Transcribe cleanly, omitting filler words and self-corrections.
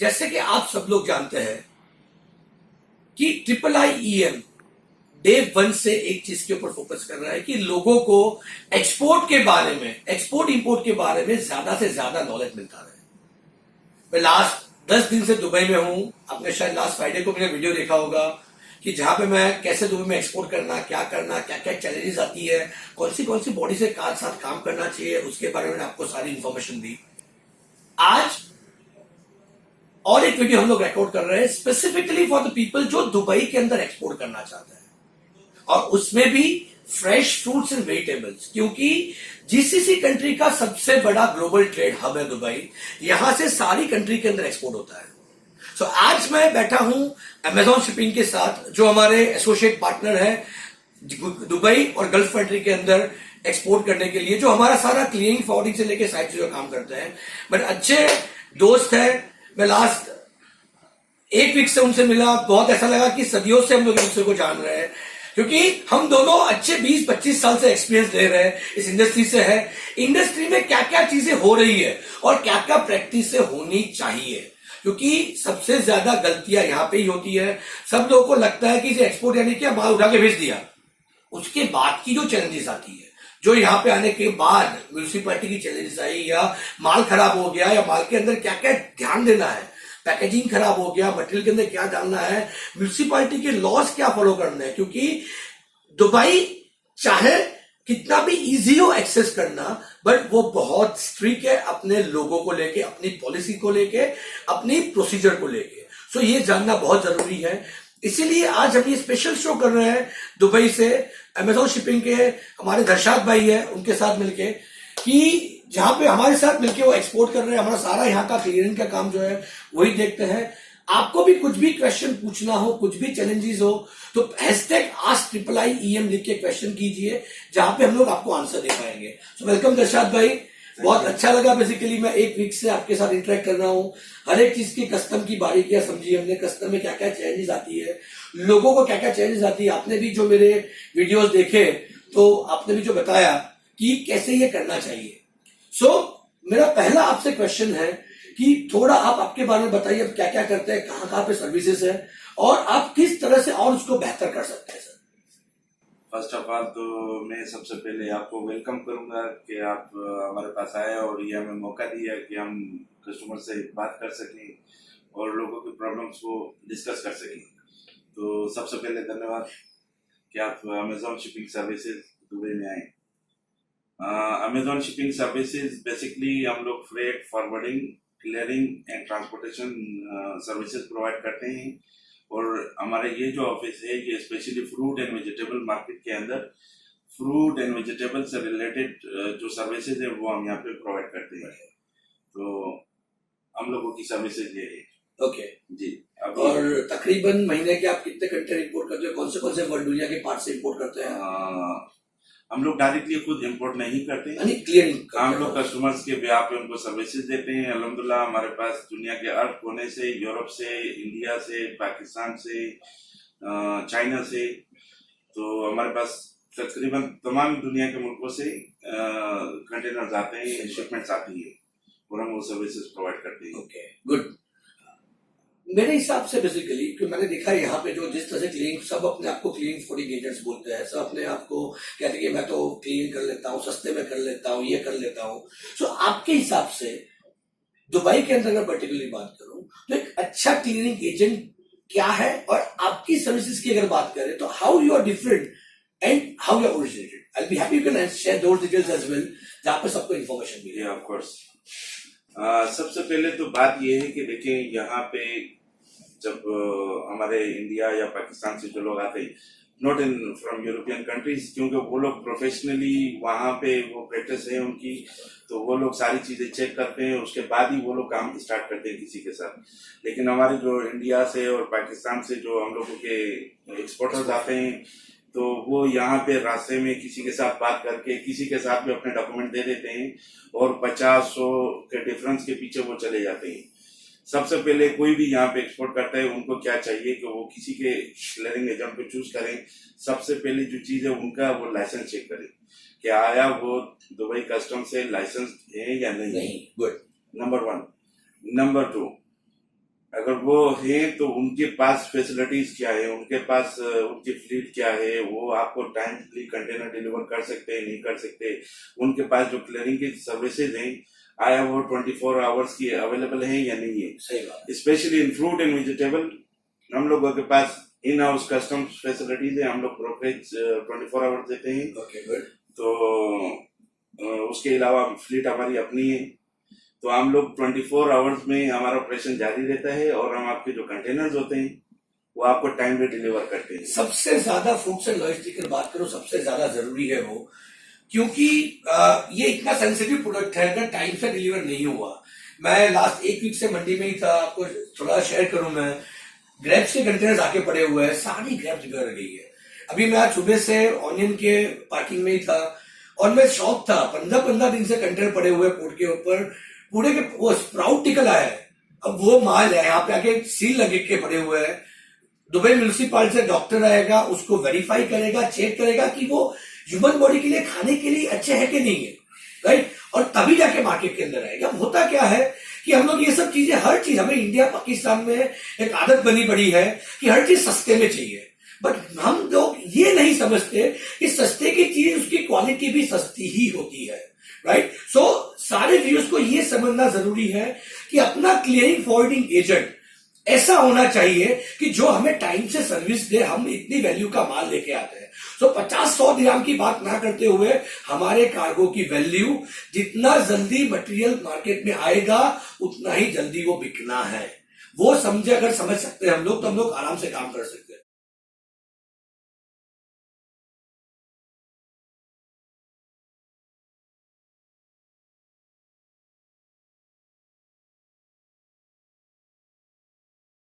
जैसे कि आप सब लोग जानते हैं कि IIIEM डे वन से एक चीज के ऊपर फोकस कर रहा है कि लोगों को एक्सपोर्ट के बारे में, एक्सपोर्ट इंपोर्ट के बारे में ज्यादा से ज्यादा नॉलेज मिलता रहे। मैं लास्ट 10 दिन से दुबई में हूं। आपने शायद लास्ट फ्राइडे को मेरा वीडियो देखा होगा कि जहां पे मैं कैसे दुबई में एक्सपोर्ट करना, क्या क्या चैलेंजेस आती है, कौन सी बॉडी से साथ काम करना चाहिए, उसके बारे में आपको सारी इंफॉर्मेशन दी। आज और एक वीडियो हम लोग रिकॉर्ड कर रहे हैं स्पेसिफिकली फॉर द पीपल जो दुबई के अंदर एक्सपोर्ट करना चाहते हैं, और उसमें भी फ्रेश फ्रूट्स एंड वेजिटेबल्स, क्योंकि जीसीसी कंट्री का सबसे बड़ा ग्लोबल ट्रेड हब है दुबई। यहां से सारी कंट्री के अंदर एक्सपोर्ट होता है। सो आज मैं बैठा हूं अमेजॉन शिपिंग के साथ, जो हमारे एसोसिएट पार्टनर है दुबई और गल्फ कंट्री के अंदर एक्सपोर्ट करने के लिए, जो हमारा सारा क्लीनिंग फॉर्डिंग से लेकर सारी चीजों का काम करते हैं। बट अच्छे दोस्त है। मैं लास्ट एक वीक से उनसे मिला, बहुत ऐसा लगा कि सदियों से हम लोग एक दूसरे को जान रहे हैं, क्योंकि हम दोनों अच्छे 20-25 साल से एक्सपीरियंस ले रहे हैं, इस इंडस्ट्री से है। इंडस्ट्री में क्या क्या चीजें हो रही है और क्या क्या प्रैक्टिस से होनी चाहिए, क्योंकि सबसे ज्यादा गलतियां यहां पे ही होती है। सब लोगों को लगता है कि एक्सपोर्ट यानी क्या, माल उठा के भेज दिया। उसके बाद की जो चैलेंजेस आती है, जो यहाँ पे आने के बाद म्यूनिसिपैलिटी की चैलेंजेस आई, या माल खराब हो गया, या माल के अंदर क्या क्या ध्यान देना है, पैकेजिंग खराब हो गया, मटेरियल के अंदर क्या डालना है, म्यूनिसिपैलिटी के लॉज क्या फॉलो करना है। क्योंकि दुबई चाहे कितना भी इजी हो एक्सेस करना, बट वो बहुत स्ट्रिक्ट है अपने लोगों को लेके, अपनी पॉलिसी को लेके, अपनी प्रोसीजर को लेके। सो ये जानना बहुत जरूरी है। इसीलिए आज हम ये स्पेशल शो कर रहे हैं दुबई से, अमेजॉन शिपिंग के हमारे दर्शात भाई है, उनके साथ मिलके, कि जहां पे हमारे साथ मिलके वो एक्सपोर्ट कर रहे हैं। हमारा सारा यहाँ का क्लियरिंग का काम जो है वही देखते हैं। आपको भी कुछ भी क्वेश्चन पूछना हो, कुछ भी चैलेंजेस हो, तो #AskIIIEM लिख के क्वेश्चन कीजिए, जहां पे हम लोग आपको आंसर दे पाएंगे। सो वेलकम दर्शात भाई, बहुत अच्छा लगा। बेसिकली मैं एक वीक से आपके साथ इंटरेक्ट कर रहा हूँ। हर एक चीज की कस्टम की बारीकियां समझी हमने, कस्टम में क्या क्या चैलेंजेस आती है, लोगों को क्या क्या चैलेंजेस आती है। आपने भी जो मेरे वीडियोस देखे, तो आपने भी जो बताया कि कैसे ये करना चाहिए। सो मेरा पहला आपसे क्वेश्चन है कि थोड़ा आप आपके बारे में बताइए, आप क्या क्या करते हैं, कहाँ कहाँ पे सर्विसेज है, और आप किस तरह से और उसको बेहतर कर सकते हैं। सर, फर्स्ट ऑफ ऑल तो मैं सबसे पहले आपको वेलकम करूंगा कि आप हमारे पास आए और ये हमें मौका दिया कि हम कस्टमर से बात कर सकें और लोगों की प्रॉब्लम्स को डिस्कस कर सकें। तो सबसे पहले धन्यवाद कि आप अमेजॉन शिपिंग सर्विसेज दुबई में आए। अमेजॉन शिपिंग सर्विसेज बेसिकली हम लोग freight, forwarding, clearing and transportation services provide करते हैं। और हमारे ये जो ऑफिस है ये specially fruit and vegetable market के अंदर फ्रूट एंड वेजिटेबल से रिलेटेड जो सर्विसेज है वो हम यहाँ पे प्रोवाइड करते हैं। तो हम लोगों की सर्विसेज ये है। ओके जी। और तकरीबन महीने के आप कितने कंटेनर इंपोर्ट करते हैं, कौन से वर्ल्ड दुनिया के पार्ट से इंपोर्ट करते हैं? हम लोग डायरेक्टली खुद इंपोर्ट नहीं करते हैं, क्लियरिंग हम लोग कस्टमर्स के ब्याह पे उनको सर्विसेज देते हैं। अल्हम्दुलिल्लाह हमारे पास दुनिया के हर कोने से, यूरोप से, इंडिया से, पाकिस्तान से, चाइना से, तो हमारे पास तकरीबन तमाम दुनिया के मुल्कों से कंटेनर्स आते हैं, शिपमेंट्स आती है और हम वो सर्विसेज प्रोवाइड करते हैं। Okay, good. मेरे हिसाब से बेसिकली मैंने देखा है यहाँ पे जो जिस तरह से क्लीनिंग, सब अपने आप को क्लीनिंग फॉर एजेंट्स बोलते हैं, सब अपने आप को कहते हैं कि मैं तो क्लीन कर लेता हूँ, सस्ते में कर लेता हूँ, ये कर लेता हूँ। सो आपके हिसाब से दुबई के अंदर अगर पर्टिकुलरली बात करूं तो एक अच्छा क्लीनिंग एजेंट क्या है, और आपकी सर्विसेज की अगर बात करें तो how you are different and how you are originated. I be happy you can share those details as well, जहां पर सबको इन्फॉर्मेशन मिले। Of course. सबसे पहले तो बात यह है कि देखें यहाँ पे जब हमारे इंडिया या पाकिस्तान से जो लोग आते हैं, not in from European countries, क्योंकि वो लोग प्रोफेशनली वहाँ पे वो प्रैक्टिस है उनकी, तो वो लोग सारी चीजें चेक करते हैं, उसके बाद ही वो लोग काम स्टार्ट करते हैं किसी के साथ। लेकिन हमारे जो इंडिया से और पाकिस्तान से जो हम लोगों के एक्सपोर्टर्स आते हैं, तो वो यहाँ पे रास्ते में किसी के साथ बात करके किसी के साथ भी अपने डॉक्यूमेंट दे देते हैं और 50-100 के डिफरेंस के पीछे वो चले जाते हैं। सबसे पहले कोई भी यहाँ पे एक्सपोर्ट करता है, उनको क्या चाहिए कि वो किसी के क्लियरिंग एजेंट को चूज करें। सबसे पहले जो चीज है उनका वो लाइसेंस चेक करें कि आया वो दुबई कस्टम से लाइसेंस है या नहीं। गुड। नंबर 1। नंबर 2, वो है तो उनके पास फैसिलिटीज क्या है, उनके पास उनकी फ्लीट क्या है, वो आपको टाइमली कंटेनर डिलीवर कर सकते हैं नहीं कर सकते, उनके पास जो क्लियरिंग की सर्विसेज हैं आया वो 24 आवर्स की अवेलेबल है या नहीं है। सही बात। Specially in fruit and vegetable हम लोगों के पास इन हाउस कस्टम्स फैसिलिटीज है, हम लोग ब्रोकरेज 24 आवर्स देते हैं। Okay good. तो उसके अलावा फ्लीट हमारी अपनी है, तो हम लोग 24 आवर्स में हमारा ऑपरेशन जारी रहता है और हम आपके जो कंटेनर्स होते हैं वो आपको टाइम पे डिलीवर करते हैं। सबसे ज्यादा फूड्स एंड लॉजिस्टिक की बात करो, सबसे ज्यादा जरूरी है वो, क्योंकि ये इतना सेंसिटिव प्रोडक्ट है, अगर टाइम से डिलीवर नहीं हुआ। मैं लास्ट एक वीक से मंडी में ही था, आपको थोड़ा शेयर करूं मैं, ग्रेप्स के कंटेनर्स आके पड़े हुए हैं, सारी ग्रेप्स बिगड़ गई है। अभी मैं आज सुबह से ऑनियन के पार्किंग में ही था और मैं शॉक था, 15 दिन से कंटेनर पड़े हुए पोर्ट के ऊपर, पूरे के वो स्प्राउट निकल आया है। अब वो माल है, यहाँ पे आके सील लगे के पड़े हुए हैं। दुबई म्यूनिसिपालिटी से डॉक्टर आएगा, उसको वेरीफाई करेगा, चेक करेगा कि वो ह्यूमन बॉडी के लिए खाने के लिए अच्छे है कि नहीं है, राइट, और तभी जाके मार्केट के अंदर आएगा। होता क्या है कि हम लोग ये सब चीजें, हर चीज हमें इंडिया पाकिस्तान में एक आदत बनी पड़ी है कि हर चीज सस्ते में चाहिए, बट हम लोग ये नहीं समझते कि सस्ते की चीज उसकी क्वालिटी भी सस्ती ही होती है, राइट। सो सारे व्यूअर्स को ये समझना जरूरी है कि अपना क्लियरिंग फॉरवर्डिंग एजेंट ऐसा होना चाहिए कि जो हमें टाइम से सर्विस दे, हम इतनी वैल्यू का माल लेके आते हैं। सो 50-100 दिरहम की बात ना करते हुए हमारे कार्गो की वैल्यू, जितना जल्दी मटेरियल मार्केट में आएगा उतना ही जल्दी वो बिकना है। वो समझे, अगर समझ सकते हैं हम लोग, तो हम लोग आराम से काम कर सकते हैं।